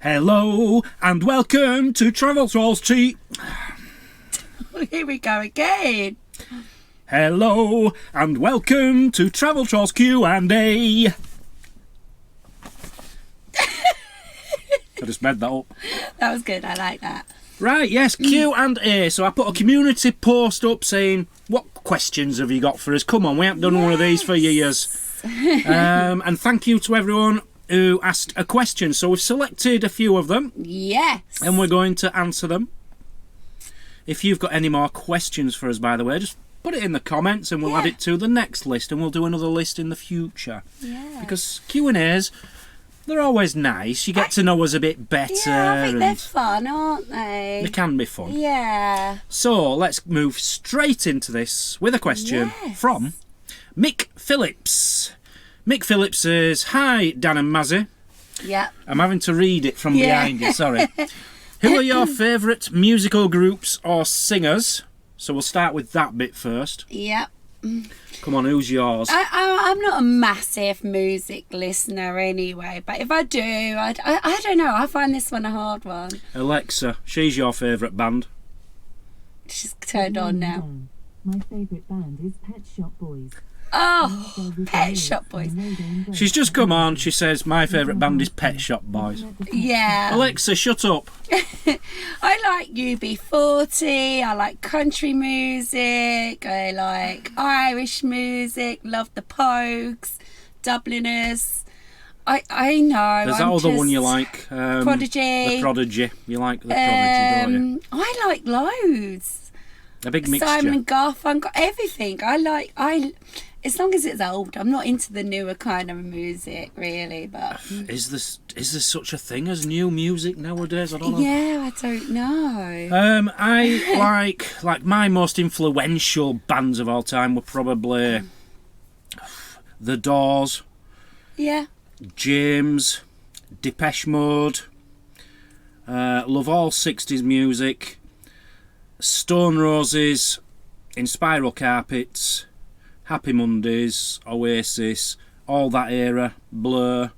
Hello and welcome to Travel Trolls Cheat. Here we go again. Hello and welcome to Travel Trolls Q&A. I just made that up. That was good, I like that. Right, yes, Q&A. So I put a community post up saying, what questions have you got for us? Come on, we haven't done one of these for years. And thank you to everyone who asked a question. So we've selected a few of them. Yes. And we're going to answer them. If you've got any more questions for us, by the way, just put it in the comments and we'll add it to the next list, and we'll do another list in the future. Yeah. Because Q&As, they're always nice. You get to know us a bit better. Yeah, I think they're fun, aren't they? They can be fun. Yeah. So let's move straight into this with a question from Mick Phillips. Mick Phillips says, "Hi, Dan and Mazzy." Yeah. I'm having to read it from behind you, sorry. Who are your favourite musical groups or singers? So we'll start with that bit first. Yep. Come on, who's yours? I'm not a massive music listener anyway, but if I do, I don't know, I find this one a hard one. Alexa, she's your favourite band. She's turned on now. My favourite band is Pet Shop Boys. Oh, Pet Shop Boys. She's just come on, she says, my favourite band is Pet Shop Boys. Yeah. Alexa, shut up. I like UB40, I like country music, I like Irish music, love the Pogues, Dubliners. I know. There's that other one you like. Prodigy. The Prodigy. You like the Prodigy, don't you? I like loads. A big mixture. Simon and Garfunkel, everything. As long as it's old. I'm not into the newer kind of music, really. But is there such a thing as new music nowadays? I don't know. Yeah, I don't know. I like my most influential bands of all time were probably The Doors. Yeah. James, Depeche Mode. Love all 60s music. Stone Roses, In Spiral Carpets, Happy Mondays, Oasis, all that era, Blur,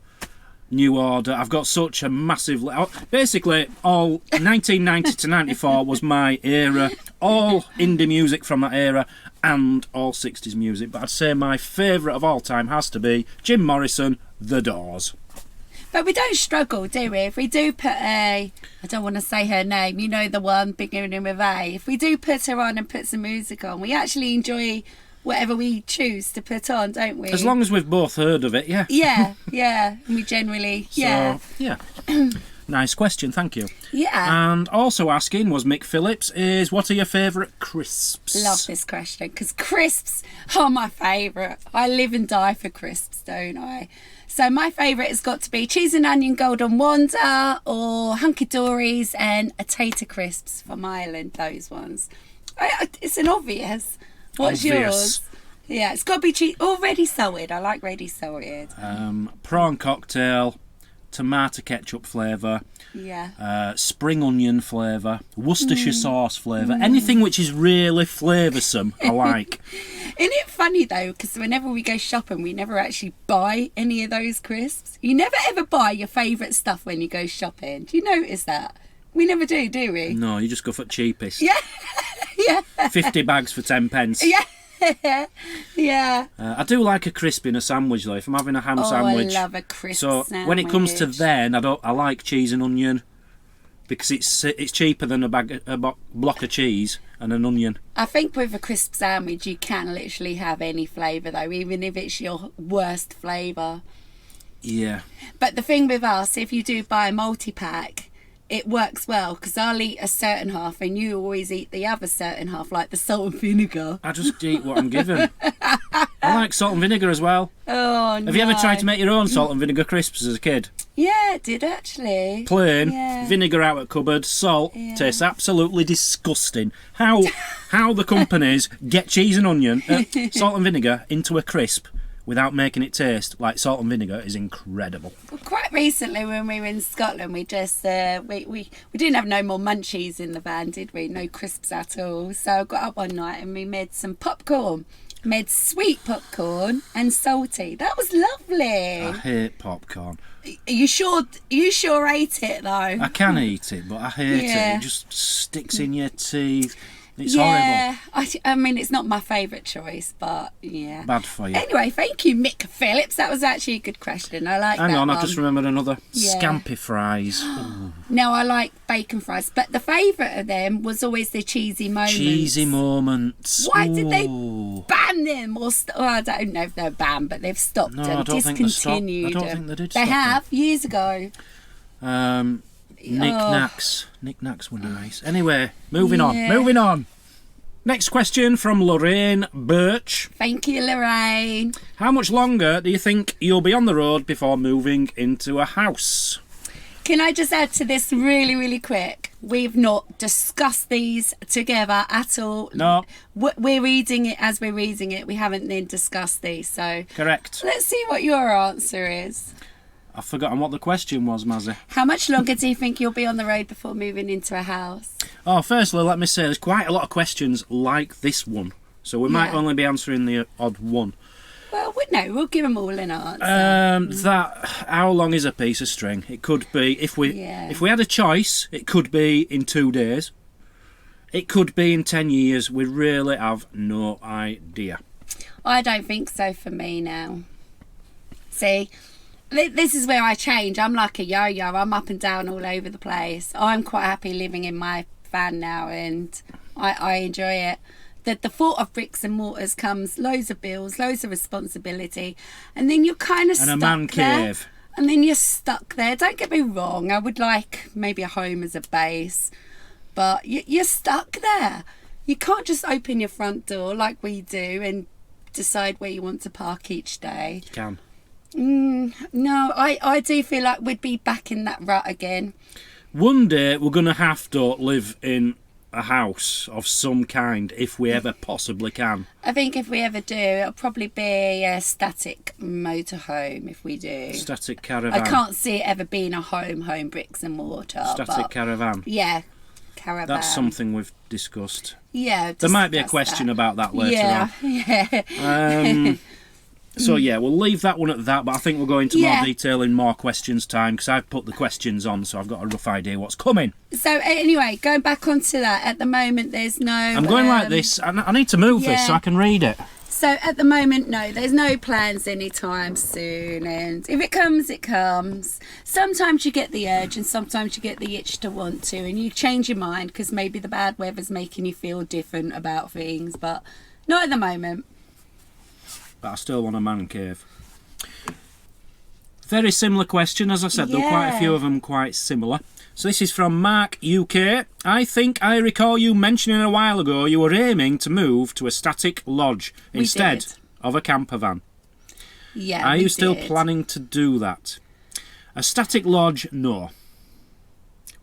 New Order. I've got such a massive... Basically, all 1990 to 94 was my era. All indie music from that era and all 60s music. But I'd say my favourite of all time has to be Jim Morrison, The Doors. But we don't struggle, do we? If we do put I don't want to say her name, you know, the one beginning with A. If we do put her on and put some music on, we actually enjoy whatever we choose to put on, don't we? As long as we've both heard of it, yeah. Yeah. We generally, So, yeah. Nice question, thank you. Yeah. And also asking was Mick Phillips is, what are your favourite crisps? Love this question, because crisps are my favourite. I live and die for crisps, don't I? So my favourite has got to be cheese and onion golden wonder or hunky dories and a tater crisps from Ireland, those ones. It's an obvious. What's yours? Yeah, it's got to be cheese. Oh, ready salted. I like ready salted. Prawn cocktail, tomato ketchup flavour, spring onion flavour, Worcestershire sauce flavour, anything which is really flavoursome I like. Isn't it funny though, because whenever we go shopping we never actually buy any of those crisps. You never ever buy your favourite stuff when you go shopping. Do you notice that? We never do we? No, you just go for cheapest. Yeah. 50 bags for 10 pence. Yeah. I do like a crisp in a sandwich though. If I'm having a ham sandwich, I love a crisp sandwich. When it comes to then, I like cheese and onion because it's cheaper than a block of cheese and an onion. I think with a crisp sandwich you can literally have any flavour though, even if it's your worst flavour. Yeah. But the thing with us, if you do buy a multi-pack, it works well because I'll eat a certain half and you always eat the other certain half, like the salt and vinegar. I just eat what I'm given. I like salt and vinegar as well. Oh, no. Have you ever tried to make your own salt and vinegar crisps as a kid? Yeah, I did actually. Plain, vinegar out of cupboard, salt, tastes absolutely disgusting. How the companies get cheese and onion, salt and vinegar into a crisp without making it taste like salt and vinegar is incredible. Well, quite recently when we were in Scotland, we just we didn't have no more munchies in the van, did we? No crisps at all. So I got up one night and we made some popcorn. made sweet popcorn and salty. That was lovely. I hate popcorn. You sure ate it though? I can eat it, but I hate Yeah. it. It just sticks in your teeth. It's Yeah, horrible. I mean, it's not my favourite choice, but yeah. Bad for you. Anyway, thank you, Mick Phillips. That was actually a good question. I like that. Hang on, one. I've just remembered another. Yeah. Scampi fries. No, I like bacon fries, but the favourite of them was always the cheesy moments. Cheesy moments. Why did they Ooh. ban them? Or I don't know if they're banned, but they've stopped No, them, I don't think they stopped. discontinued I don't them. think they did They stop them. have, years ago. Knick-knacks. Knick-knacks were nice. Anyway, moving on. Yeah. Moving on. Next question from Lorraine Birch. Thank you, Lorraine. How much longer do you think you'll be on the road before moving into a house? Can I just add to this really, really quick? We've not discussed these together at all. No. We're reading it as we're reading it. We haven't then discussed these. So Correct. let's see what your answer is. I've forgotten what the question was, Mazzy. How much longer do you think you'll be on the road before moving into a house? Oh, firstly, let me say there's quite a lot of questions like this one. So we might Yeah. only be answering the odd one. Well, we'll give them all an answer. That how long is a piece of string? It could be if we had a choice, it could be in 2 days. It could be in 10 years. We really have no idea. I don't think so for me now. See, this is where I change. I'm like a yo-yo. I'm up and down all over the place. I'm quite happy living in my van now, and I enjoy it. The thought of bricks and mortars comes loads of bills, loads of responsibility, and then you're kind of And stuck a man there. cave. And then you're stuck there. Don't get me wrong. I would like maybe a home as a base, but you're stuck there. You can't just open your front door like we do and decide where you want to park each day. You can. No, I do feel like we'd be back in that rut again. One day we're going to have to live in a house of some kind if we ever possibly can. I think if we ever do, it'll probably be a static motorhome if we do. Static caravan. I can't see it ever being a home bricks and mortar. Static but caravan. yeah, caravan. That's something we've discussed. Yeah. There might be a discuss question that. about that later Yeah, on. yeah. So yeah, we'll leave that one at that, but I think we'll go into Yeah. more detail in more questions time because I've put the questions on, so I've got a rough idea what's coming. So anyway, going back onto that, at the moment there's no... I'm going like this. I need to move this so yeah. I can read it. So at the moment, no, there's no plans anytime soon, and if it comes, it comes. Sometimes you get the urge and sometimes you get the itch to want to, and you change your mind because maybe the bad weather's making you feel different about things, but not at the moment. But I still want a man cave. Very similar question, as I said, there were quite a Yeah. few of them quite similar. So this is from Mark UK. I think I recall you mentioning a while ago you were aiming to move to a static lodge We instead did. of a camper van. Yeah, Are we you still did. planning to do that? A static lodge, no.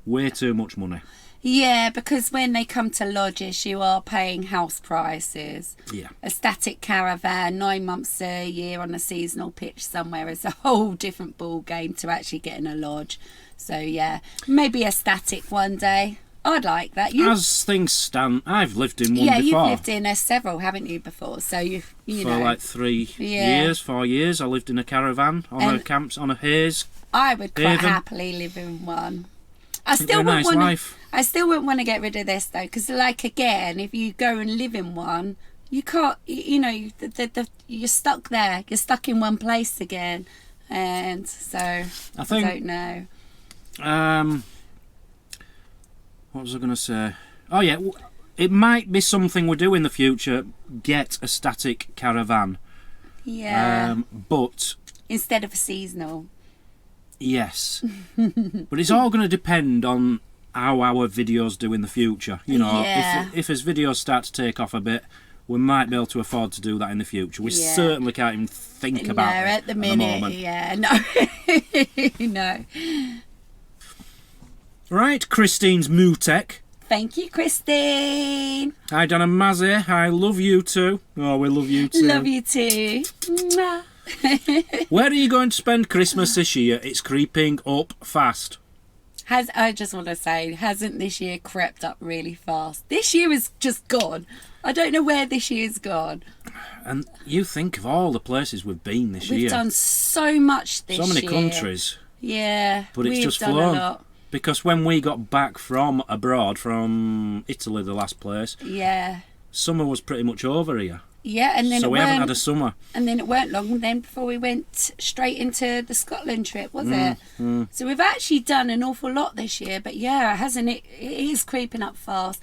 Way too much money. Yeah, because when they come to lodges, you are paying house prices. Yeah. A static caravan, 9 months a year on a seasonal pitch somewhere is a whole different ball game to actually getting a lodge. So yeah, maybe a static one day. I'd like that. As things stand, I've lived in one yeah, before. you've lived in several, haven't you, before? So you For know, like 3 Yeah. years, 4 years, I lived in a caravan on a And- camps on a haze. I would quite Haven. happily live in one. I It'd be still a wouldn't nice want life. I still wouldn't want to get rid of this though, because like again, if you go and live in one, you can't. You know, you're stuck there. You're stuck in one place again, and so I think- don't know. What was I going to say? Oh yeah, it might be something we do in the future. Get a static caravan. Yeah, But instead of a seasonal. yes, but it's all going to depend on how our videos do in the future. You know, Yeah. if as videos start to take off a bit, we might be able to afford to do that in the future. We Yeah. certainly can't even think No, about it at the minute, moment. yeah, no, no. Right, Christine's Mootek. Thank you, Christine. Hi, Dan and Mazzy. I love you too. Oh, we love you too. Love you too. Mwah. Where are you going to spend Christmas this year? It's creeping up fast. I just want to say, hasn't this year crept up really fast? This year is just gone. I don't know where this year's gone. And you think of all the places we've been this year. We've done so much this year. So many countries. Yeah, but it's we've just done flown. a lot. Because when we got back from abroad, from Italy, the last place, Yeah. summer was pretty much over here. Yeah, and then So we haven't had a summer. And then it weren't long then before we went straight into the Scotland trip, was it? So we've actually done an awful lot this year, but yeah, hasn't it? It is creeping up fast.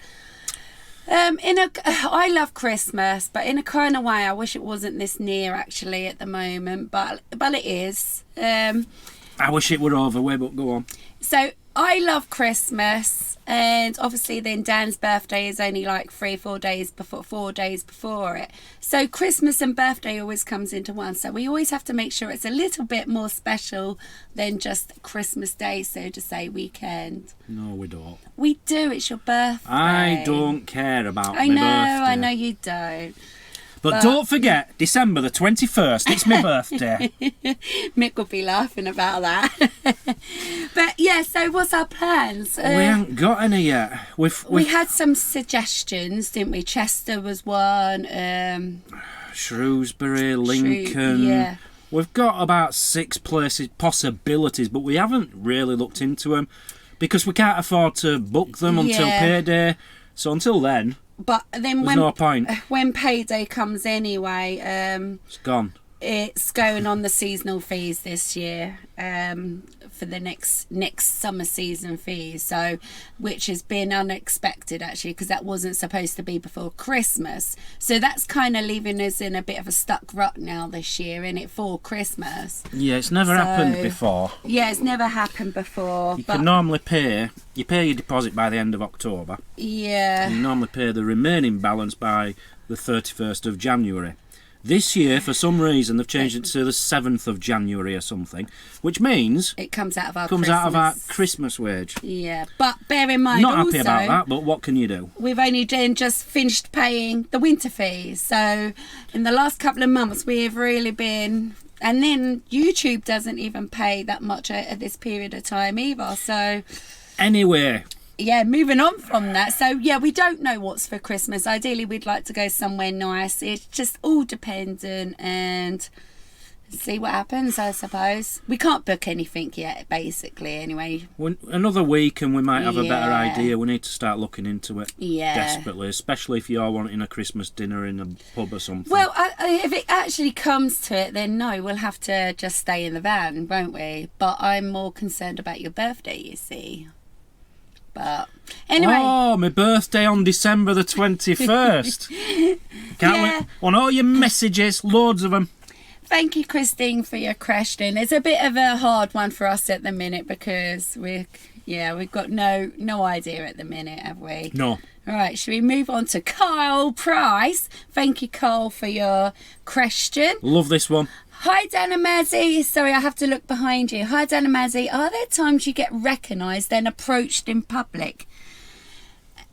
I love Christmas, but in a kind of way, I wish it wasn't this near actually at the moment, but it is. I wish it were over, but go on. So I love Christmas, and obviously then Dan's birthday is only like 4 days before it. So Christmas and birthday always comes into one. So we always have to make sure it's a little bit more special than just Christmas Day, so to say, weekend. No, we don't. We do. It's your birthday. I don't care about my birthday. I know you don't. But don't forget, December the 21st, it's my birthday. Mick will be laughing about that. But yeah, so what's our plans? We haven't got any yet. We had some suggestions, didn't we? Chester was one. Shrewsbury, Lincoln. Yeah. We've got about 6 places, possibilities, but we haven't really looked into them because we can't afford to book them until payday. So until then, but then there's no point. When payday comes anyway, it's gone. It's going on the seasonal fees this year, for the next summer season fees. So, which has been unexpected actually, because that wasn't supposed to be before Christmas. So that's kind of leaving us in a bit of a stuck rut now this year, isn't it, for Christmas? Yeah, it's never happened before. Yeah, it's never happened before. You can normally pay your deposit by the end of October. Yeah. And you normally pay the remaining balance by the 31st of January. This year, for some reason, they've changed it to the 7th of January or something, which means it comes out of our Christmas wage. Yeah, but bear in mind, Not also, happy about that, but what can you do? We've only then just finished paying the winter fees, so in the last couple of months we've really been. And then YouTube doesn't even pay that much at this period of time either. So anyway. Yeah, moving on from that. So, yeah, we don't know what's for Christmas. Ideally, we'd like to go somewhere nice. It's just all dependent and see what happens, I suppose. We can't book anything yet, basically, anyway. Another week and we might have a better idea. We need to start looking into it desperately, especially if you're wanting a Christmas dinner in a pub or something. Well, if it actually comes to it, then no, we'll have to just stay in the van, won't we? But I'm more concerned about your birthday, you see. But anyway. Oh, my birthday on December the 21st. Can't wait on all your messages, loads of them. Thank you, Christine, for your question. It's a bit of a hard one for us at the minute because we've got no idea at the minute, have we? No. All right, should we move on to Kyle Price? Thank you, Kyle, for your question. Love this one. Hi, Dan and Mazzy. Sorry, I have to look behind you. Hi, Dan and Mazzy. Are there times you get recognised then approached in public?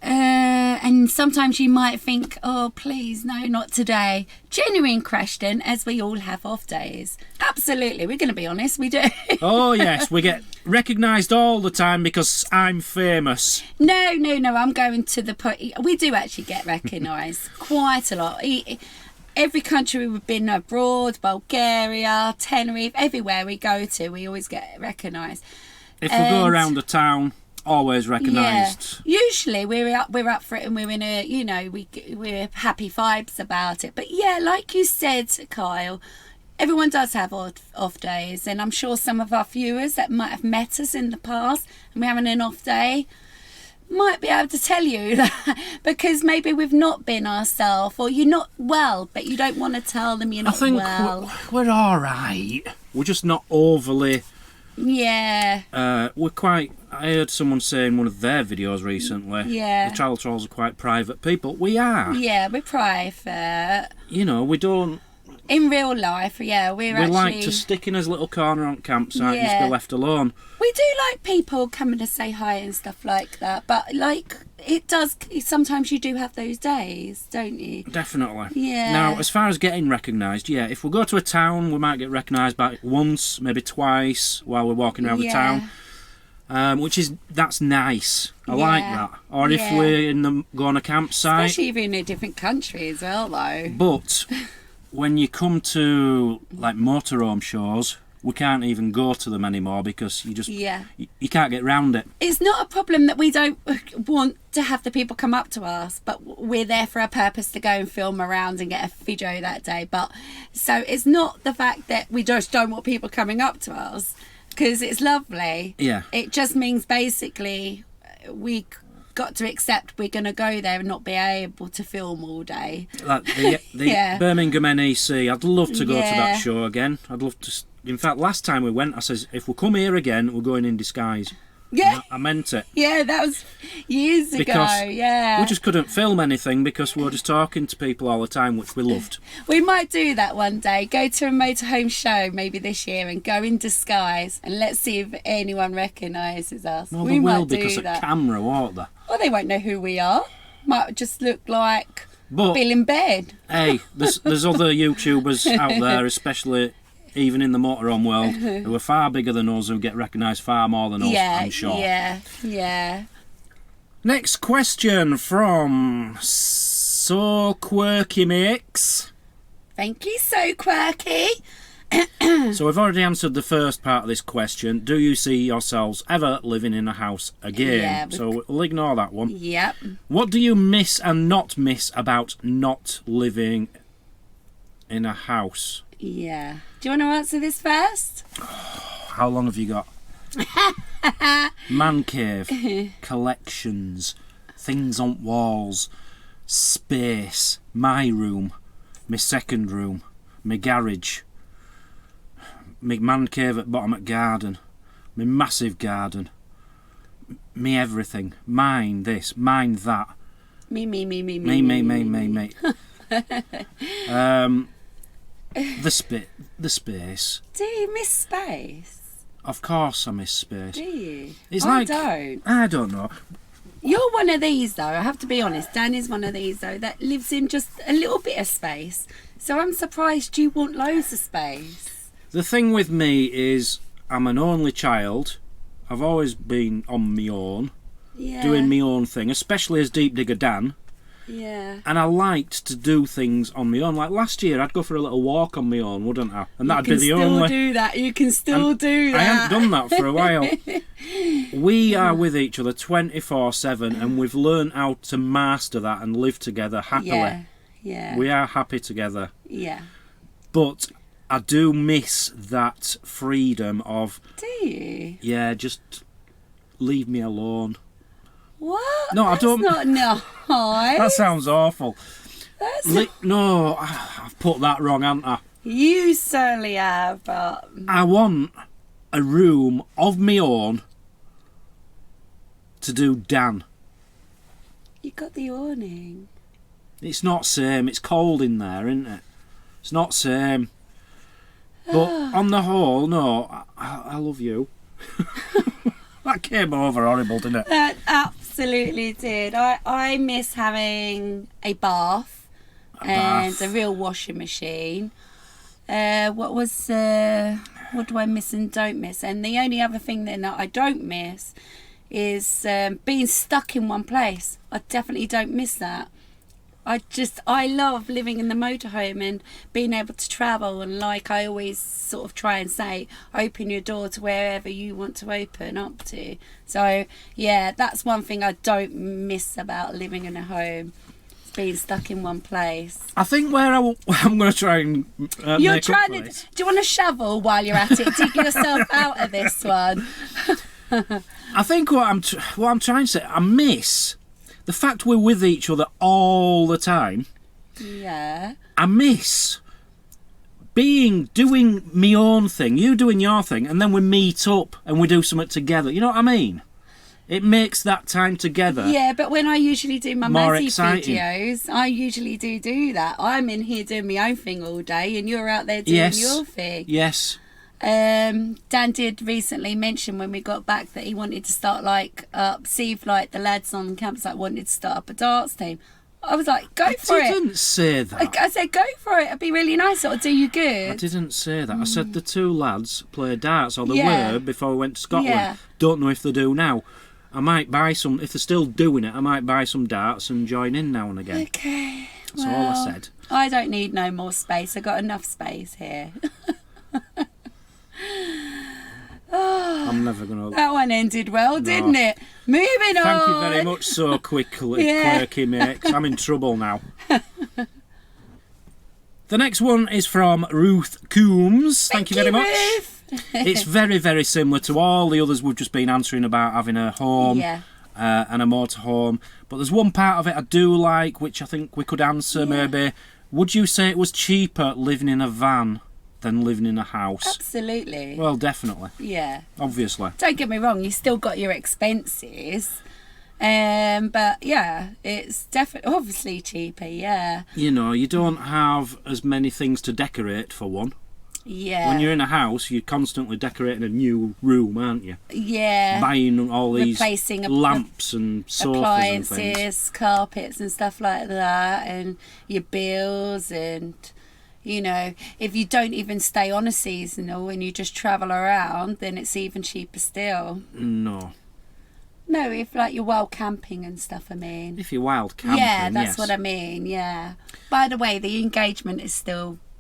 And sometimes you might think, oh, please, no, not today. Genuine question, as we all have off days. Absolutely, we're going to be honest, we do. Oh, yes, we get recognised all the time because I'm famous. No, I'm going to the... We do actually get recognised quite a lot. Every country we've been abroad, Bulgaria, Tenerife, everywhere we go to, we always get recognised. If we go around the town, always recognised. Yeah. Usually we're up for it and we're in a, we're happy vibes about it. But yeah, like you said, Kyle, everyone does have off days, and I'm sure some of our viewers that might have met us in the past and we're having an off day might be able to tell you that because maybe we've not been ourselves, or you're not well, but you don't want to tell them you're not well. I think we're all right. We're just not overly. Yeah. We're quite. I heard someone say in one of their videos recently. Yeah. The Travel Trolls are quite private people. We are. Yeah, we're private. We don't. In real life, yeah, we like to stick in his little corner on campsite and just be left alone. We do like people coming to say hi and stuff like that, but like it does. Sometimes you do have those days, don't you? Definitely. Yeah. Now, as far as getting recognised, if we go to a town, we might get recognised by once, maybe twice while we're walking around the town. That's nice. I like that. Or if we're go on a campsite, especially if you're in a different country as well, though. But when you come to like motorhome shows, we can't even go to them anymore because you can't get round it. It's not a problem that we don't want to have the people come up to us, but we're there for a purpose to go and film around and get a video that day. But so it's not the fact that we just don't want people coming up to us, because it's lovely. Yeah. It just means basically we got to accept we're going to go there and not be able to film all day. Like the Birmingham NEC, I'd love to go to that show again. I'd love to. In fact, last time we went, I says, if we come here again, we're going in disguise. Yeah. I meant it. Yeah, that was years ago. Yeah. We just couldn't film anything because we were just talking to people all the time, which we loved. We might do that one day. Go to a motorhome show maybe this year and go in disguise, and let's see if anyone recognises us. Well, we they might will do because that. of camera, won't they? Well, they won't know who we are. Might just look like But, Bill in bed. Hey, there's other YouTubers out there, especially even in the motorhome world, who are far bigger than us, who get recognised far more than us, I'm sure. Yeah. Next question from So Quirky Mix. Thank you, So Quirky. So we've already answered the first part of this question. Do you see yourselves ever living in a house again? Yeah, so we'll ignore that one. Yep. What do you miss and not miss about not living in a house? Yeah. Do you want to answer this first? How long have you got? Man cave, collections, things on walls, space, my room, my second room, my garage, my man cave at bottom at garden, my massive garden, me everything, mine this, mine that. Me. The space. Do you miss space? Of course I miss space. Do you? I don't. I don't know. You're one of these, though, I have to be honest. Dan is one of these, though, that lives in just a little bit of space. So I'm surprised you want loads of space. The thing with me is I'm an only child. I've always been on my own, doing my own thing, especially as Deep Digger Dan. Yeah. And I liked to do things on my own. Like last year, I'd go for a little walk on my own, wouldn't I? And that'd be the only. You can still do that. I haven't done that for a while. We are with each other 24/7, and we've learned how to master that and live together happily. Yeah. We are happy together. Yeah. But I do miss that freedom of. Do you? Yeah, just leave me alone. What? No, That's I don't. Not nice. That sounds awful. That's No, I've put that wrong, haven't I? You certainly have, but I want a room of my own to do Dan. you got the awning. It's not same. It's cold in there, isn't it? It's not same. But on the whole, no, I love you. That came over horrible, didn't it? That absolutely did. I miss having a bath and bath. a real washing machine. What do I miss and don't miss? And the only other thing that I don't miss is being stuck in one place. I definitely don't miss that. I love living in the motorhome and being able to travel, and like I always sort of try and say, open your door to wherever you want to open up to. So yeah, that's one thing I don't miss about living in a home. Being stuck in one place. I think where I'm going to try and You're make trying up to. for it. Do you want a shovel while you're at it? Dig yourself out of this one. I think what I'm trying to say, I miss the fact we're with each other all the time. Yeah. I miss doing my own thing, you doing your thing, and then we meet up and we do something together. You know what I mean? It makes that time together. Yeah, but when I usually do my more Mazzy exciting. videos, I usually do that. I'm in here doing my own thing all day, and you're out there doing your thing. Yes. Dan did recently mention when we got back that he wanted to start see if the lads on the campsite wanted to start up a darts team. I was like, go for I it. didn't say that. I said, go for it. It'd be really nice. It'll do you good. I didn't say that. I said the two lads play darts, or they Yeah. were before we went to Scotland. Yeah. Don't know if they do now. I might buy some, if they're still doing it, I might buy some darts and join in now and again. Okay. That's all I said. I don't need no more space. I've got enough space here. I'm never going to... That one ended well, didn't it? Moving on. Thank you very much so quickly, Yeah. Quirky mate, 'cause I'm in trouble now. The next one is from Ruth Coombs. Thank you very much. Ruth. It's very, very similar to all the others we've just been answering about having a home Yeah. and a motorhome. But there's one part of it I do like, which I think we could answer maybe. Would you say it was cheaper living in a van than living in a house? Absolutely. Well, definitely. Yeah. Obviously. Don't get me wrong, you still got your expenses. But yeah, it's definitely obviously cheaper, yeah. You know, you don't have as many things to decorate, for one. Yeah. When you're in a house, you're constantly decorating a new room, aren't you? Yeah. Buying all these Replacing lamps and sofas and things. appliances, carpets and stuff like that, and your bills, and you know, if you don't even stay on a seasonal and you just travel around, then it's even cheaper still. No. No, if like you're wild camping and stuff, I mean. If you're wild camping, Yeah, that's yes. what I mean, yeah. By the way, the engagement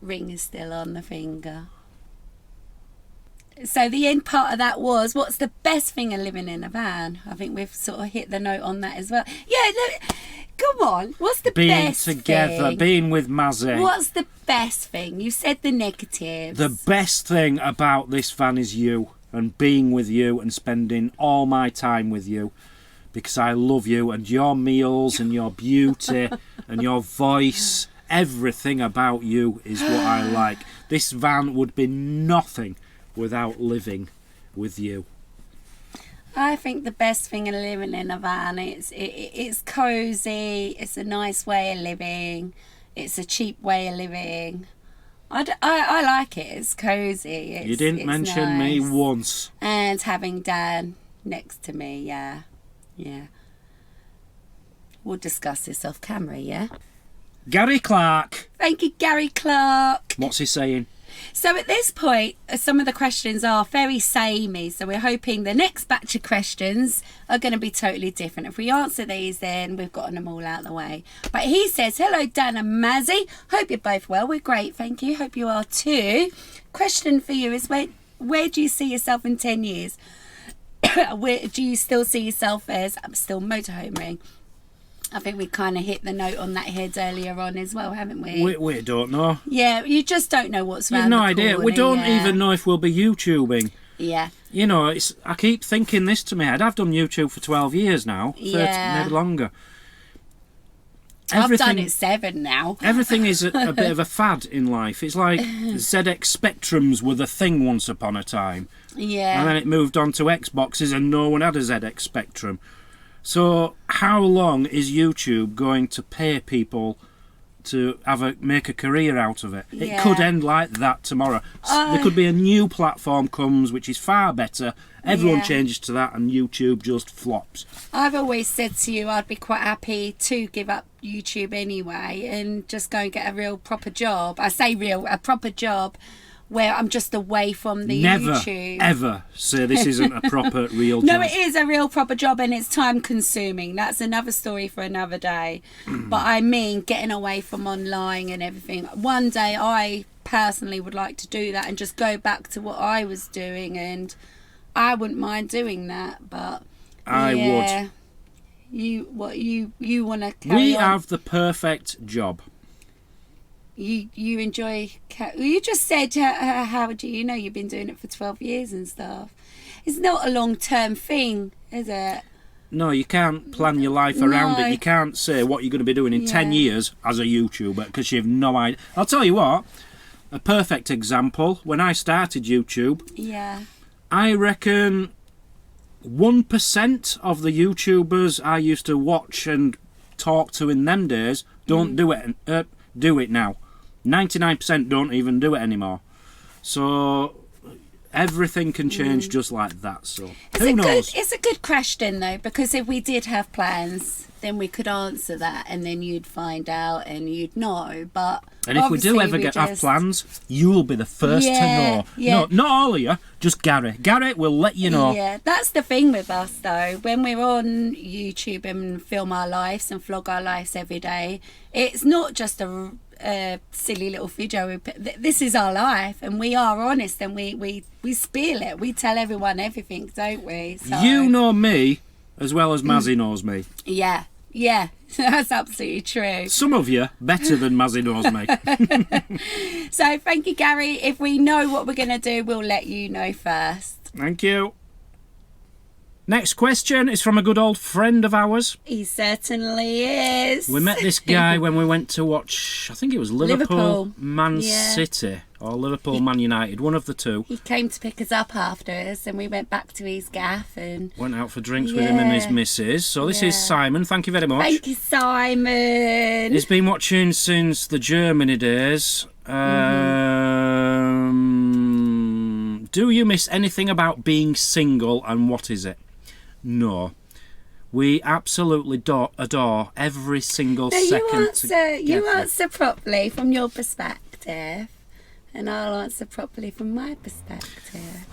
ring is still on the finger. So the end part of that was, what's the best thing of living in a van? I think we've sort of hit the note on that as well. Yeah, come on. What's the Being best together, thing? being with Mazzy. What's the best thing? You said the negatives. The best thing about this van is you, and being with you and spending all my time with you, because I love you and your meals and your beauty and your voice. Everything about you is what I like. This van would be nothing without living with you. I think the best thing of living in a van, it's cosy, it's a nice way of living, it's a cheap way of living. I like it, it's cosy. You didn't mention nice. me once. And having Dan next to me, yeah. We'll discuss this off camera, yeah? Gary Clark. Thank you, Gary Clark. What's he saying? So at this point, some of the questions are very samey, so we're hoping the next batch of questions are going to be totally different. If we answer these, then we've gotten them all out of the way. But he says, hello, Dan and Mazzy. Hope you're both well. We're great, thank you. Hope you are too. Question for you is, where do you see yourself in 10 years? Where do you still see yourself as? I'm still motorhoming. I think we kind of hit the note on that head earlier on as well, haven't we? We don't know. Yeah, you just don't know what's around You've no the idea. corner, We don't yeah. even know if we'll be YouTubing. Yeah. You know, I keep thinking this to my head. I've done YouTube for 12 years now. 30, Yeah. maybe longer. I've done it 7 now. Everything is a bit of a fad in life. It's like ZX Spectrums were the thing once upon a time. Yeah. And then it moved on to Xboxes and no one had a ZX Spectrum. So how long is YouTube going to pay people to make a career out of it? It could end like that tomorrow. There could be a new platform comes which is far better. Everyone changes to that and YouTube just flops. I've always said to you I'd be quite happy to give up YouTube anyway and just go and get a real proper job. I say a proper job where I'm just away from the YouTube. Never, ever say this isn't a proper real job. No, it is a real proper job and it's time consuming. That's another story for another day. But I mean, getting away from online and everything. One day I personally would like to do that and just go back to what I was doing, and I wouldn't mind doing that. But I would. You want to carry We on? have the perfect job. You enjoy. You just said, how do you know you've been doing it for 12 years and stuff? It's not a long-term thing, is it? No, you can't plan your life around No. it. You can't say what you're going to be doing in 10 Yeah. years as a YouTuber because you've no idea. I'll tell you what, a perfect example, when I started YouTube, Yeah. I reckon 1% of the YouTubers I used to watch and talk to in them days don't do it now. 99% don't even do it anymore. So Everything can change just like that, so It's who a knows? It's a good question though, because if we did have plans, then we could answer that, and then you'd find out and you'd know. But And if we do obviously ever we have plans, you'll be the first to know. Yeah. No, not all of you, just Gary. Gary will let you know. Yeah, that's the thing with us though. When we're on YouTube and film our lives and vlog our lives every day, it's not just a silly little video. This is our life, and we are honest, and we spill it. We tell everyone everything, don't we? So, You know me as well as Mazzy knows me. yeah, that's absolutely true. Some of you better than Mazzy knows me. So thank you, Gary. If we know what we're going to do, we'll let you know first. Thank you. Next question is from a good old friend of ours. He certainly is. We met this guy when we went to watch, I think it was Liverpool. Man Yeah. City or Liverpool Man United, one of the two. He came to pick us up after us, and we went back to his gaff and Went out for drinks with him and his Yeah. missus. So this is Yeah. Simon. Thank you very much. thank you, Simon. He's been watching since the Germany days. Do you miss anything about being single, and what is it? No. We absolutely adore every single No, second you together. answer properly from your perspective, and I'll answer properly from my perspective.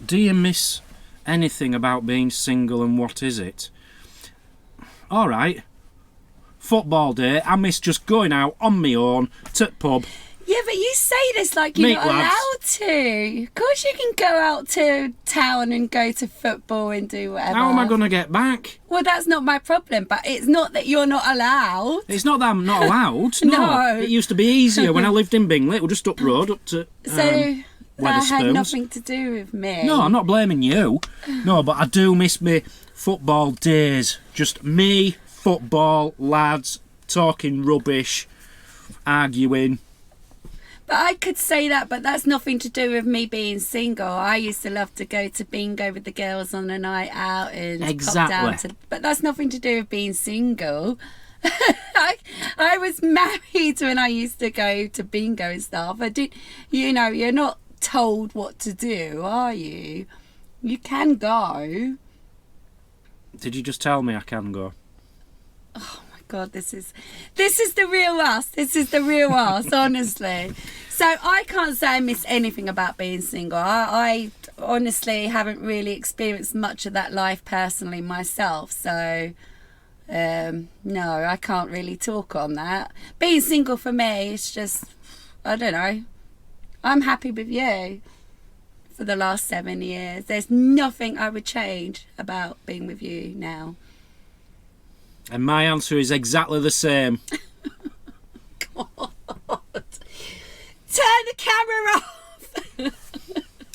Do you miss anything about being single, and what is it? All right. Football day. I miss just going out on my own to the pub. Yeah, but you say this like you're Meet not lads. allowed to. Of course you can go out to town and go to football and do whatever. How am I going to get back? Well, that's not my problem, but it's not that you're not allowed. It's not that I'm not allowed. No. No. It used to be easier when I lived in Bingley. It was just up road, up to So that had Wetherspoons. nothing to do with me. No, I'm not blaming you. No, but I do miss me football days. Just me, football, lads, talking rubbish, arguing. But I could say that, but that's nothing to do with me being single. I used to love to go to bingo with the girls on a night out and pop down Exactly. to. But that's nothing to do with being single. I was married when I used to go to bingo and stuff. I did, you're not told what to do, are you? You can go. Did you just tell me I can go? God, this is the real us. This is the real us, honestly. So I can't say I miss anything about being single. I honestly haven't really experienced much of that life personally myself. So no, I can't really talk on that. Being single for me, it's just, I don't know. I'm happy with you for the last 7 years. There's nothing I would change about being with you now. And my answer is exactly the same. God. Turn the camera off.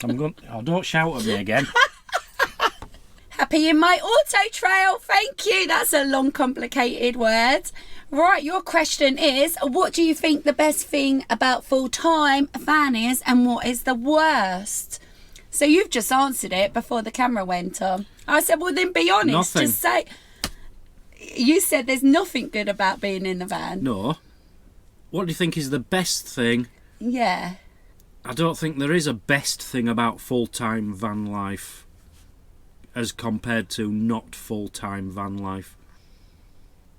I'm going. Oh, don't shout at me again. Happy in my auto trail. Thank you. That's a long, complicated word. Right, your question is, what do you think the best thing about full-time van is, and what is the worst? So you've just answered it before the camera went on. I said, well, then be honest. Nothing. Just say. You said there's nothing good about being in the van. No. What do you think is the best thing? Yeah. I don't think there is a best thing about full-time van life as compared to not full-time van life.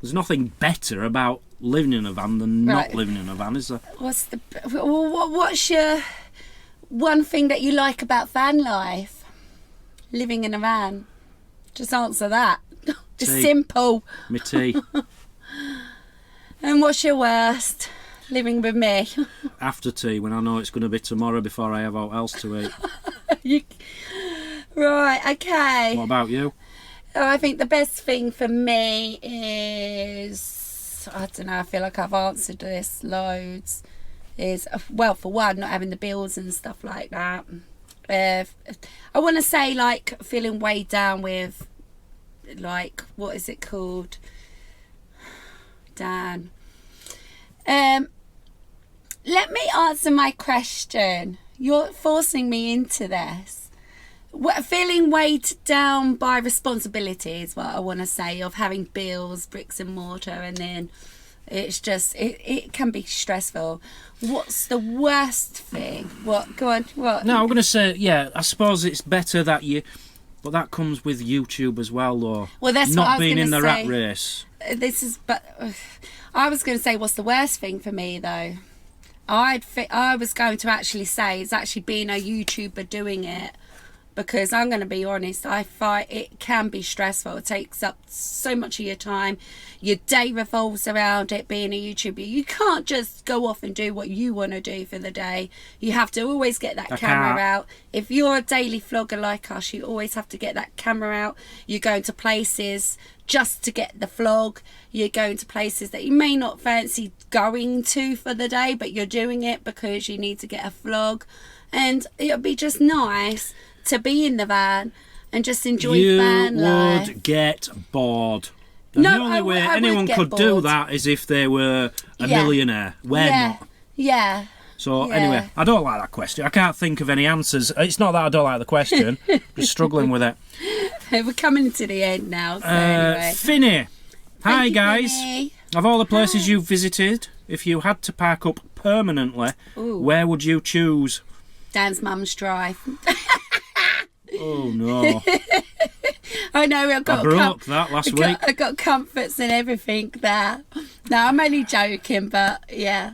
There's nothing better about living in a van than Right. not living in a van, is there? What's your one thing that you like about van life? Living in a van. Just answer that. Just Tea. simple. Me tea. And what's your worst? Living with me. After tea, when I know it's going to be tomorrow before I have out else to eat. Right, okay. What about you? Oh, I think the best thing for me is, I don't know, I feel like I've answered this loads, is, well, for one, not having the bills and stuff like that. I want to say, like, feeling weighed down with, like, what is it called? Dan. Let me answer my question. You're forcing me into this. Feeling weighed down by responsibility is what I want to say, of having bills, bricks and mortar, and then It's just it can be stressful. What's the worst thing? What? Go on. What? No, I'm going to say, yeah, I suppose it's better that you... But that comes with YouTube as well, though. Well, that's not what I was being in the gonna rat say. race. I was going to say, what's the worst thing for me though? I was going to actually say it's actually being a YouTuber doing it, because I'm going to be honest, I find it can be stressful. It takes up so much of your time. Your day revolves around it being a YouTuber. You can't just go off and do what you want to do for the day. You have to always get that camera out. If you're a daily vlogger like us, you always have to get that camera out. You're going to places just to get the vlog. You're going to places that you may not fancy going to for the day, but you're doing it because you need to get a vlog. And it'll be just nice to be in the van and just enjoy van life. You would get bored. And No, the only way anyone get could do bored. that is if they were a Yeah. millionaire. We're not. Yeah. So Yeah. anyway, I don't like that question. I can't think of any answers. It's not that I don't like the question. Just struggling with it. We're coming to the end now. So anyway. Finny. Hi Thank you, guys. Finny. Of all the places you've visited, if you had to park up permanently, where would you choose? Dan's mum's drive. Oh no. I know, I've got I broke that last week. I got comforts and everything there. No, I'm only joking, but yeah.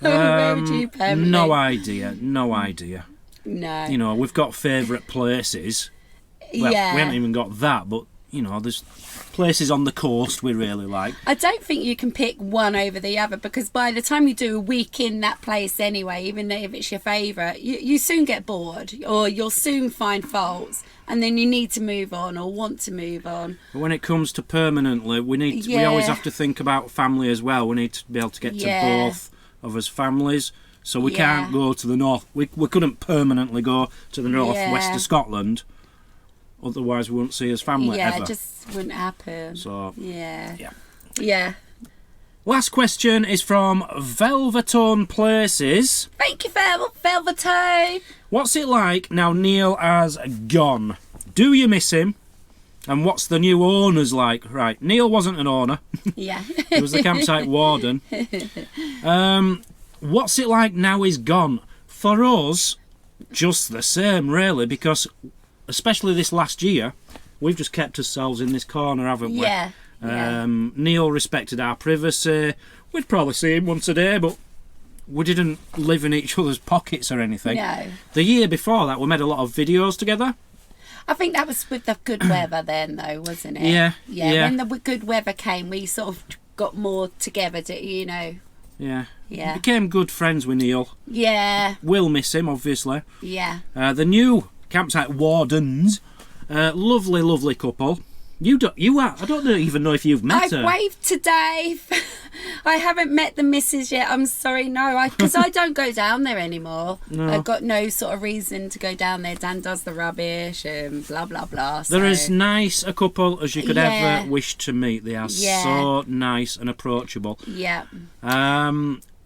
Where would you permanently? No idea. No idea. No. You know, we've got favourite places. Well, yeah. we haven't even got that, but you know, there's places on the coast we really like. I don't think you can pick one over the other, because by the time you do a week in that place anyway, even if it's your favourite, you soon get bored, or you'll soon find faults, and then you need to move on or want to move on. But when it comes to permanently, we always have to think about family as well. We need to be able to get to both of us families. So we can't go to the north. We couldn't permanently go to the northwest of Scotland. Otherwise, we wouldn't see his family ever. It just wouldn't happen. So Yeah. Last question is from Velvetone Places. Thank you, Velvetone. What's it like now Neil has gone? Do you miss him? And what's the new owners like? Right, Neil wasn't an owner. Yeah. He was the campsite warden. What's it like now he's gone? For us, just the same, really, because especially this last year, we've just kept ourselves in this corner, haven't we? Yeah. Neil respected our privacy. We'd probably see him once a day, but we didn't live in each other's pockets or anything. No. The year before that, we made a lot of videos together. I think that was with the good weather then, though, wasn't it? Yeah. When the good weather came, we sort of got more together, you know. Yeah. Yeah. Became good friends with Neil. Yeah. We'll miss him, obviously. Yeah. The new campsite wardens, lovely, lovely couple. I don't even know if you've met her. I've waved to Dave. I haven't met the missus yet. I'm sorry, no, because I don't go down there anymore. No. I've got no sort of reason to go down there. Dan does the rubbish and blah blah blah. So. They're as nice a couple as you could ever wish to meet. They are so nice and approachable. Yeah.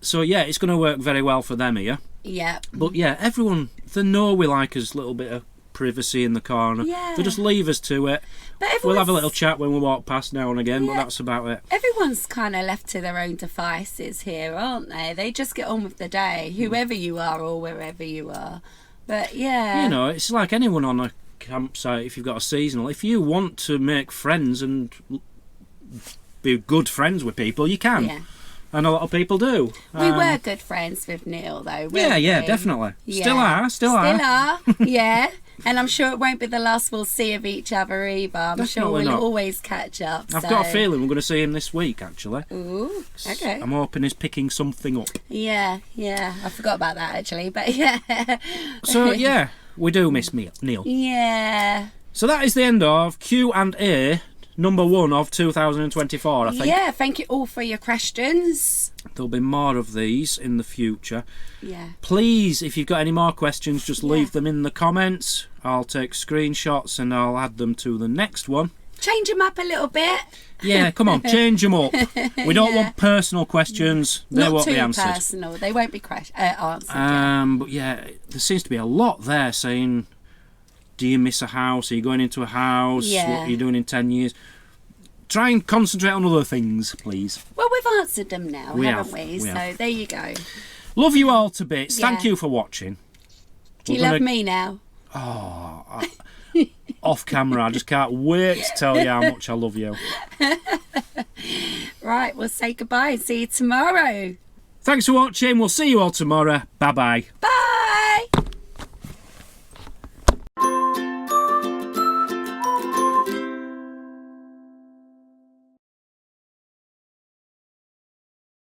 So yeah, it's going to work very well for them here. Yeah. But yeah, everyone, they know we like us a little bit of privacy in the corner. Yeah. They just leave us to it. But We'll have a little chat when we walk past now and again, but that's about it. Everyone's kind of left to their own devices here, aren't they? They just get on with the day, whoever you are or wherever you are. But yeah. You know, it's like anyone on a campsite. If you've got a seasonal, if you want to make friends and be good friends with people, you can. Yeah. And a lot of people do. We were good friends with Neil, though. Yeah, weren't we? definitely. Yeah. Still are. Yeah. And I'm sure it won't be the last we'll see of each other either. I'm sure Definitely we'll not. always catch up. I've got a feeling we're going to see him this week, actually. Ooh, okay. I'm hoping he's picking something up. Yeah. I forgot about that, actually. But yeah. So, yeah, we do miss Neil. Yeah. So that is the end of Q&A number 1 of 2024, I think. Yeah, thank you all for your questions. There'll be more of these in the future. Yeah. Please, if you've got any more questions, just leave them in the comments. I'll take screenshots and I'll add them to the next one. Change them up a little bit. Yeah, come on, change them up. We don't want personal questions. They won't be answered. Not too personal. They won't be answered. But yeah, there seems to be a lot there saying, do you miss a house? Are you going into a house? Yeah. What are you doing in 10 years? try and concentrate on other things, please. Well, we've answered them now, haven't we? We So have. there you go. Love you all to bits. Yeah. Thank you for watching. Do you We're love gonna- me now? Off camera, I just can't wait to tell you how much I love you. Right, we'll say goodbye and see you tomorrow. Thanks for watching. We'll see you all tomorrow. Bye-bye. Bye.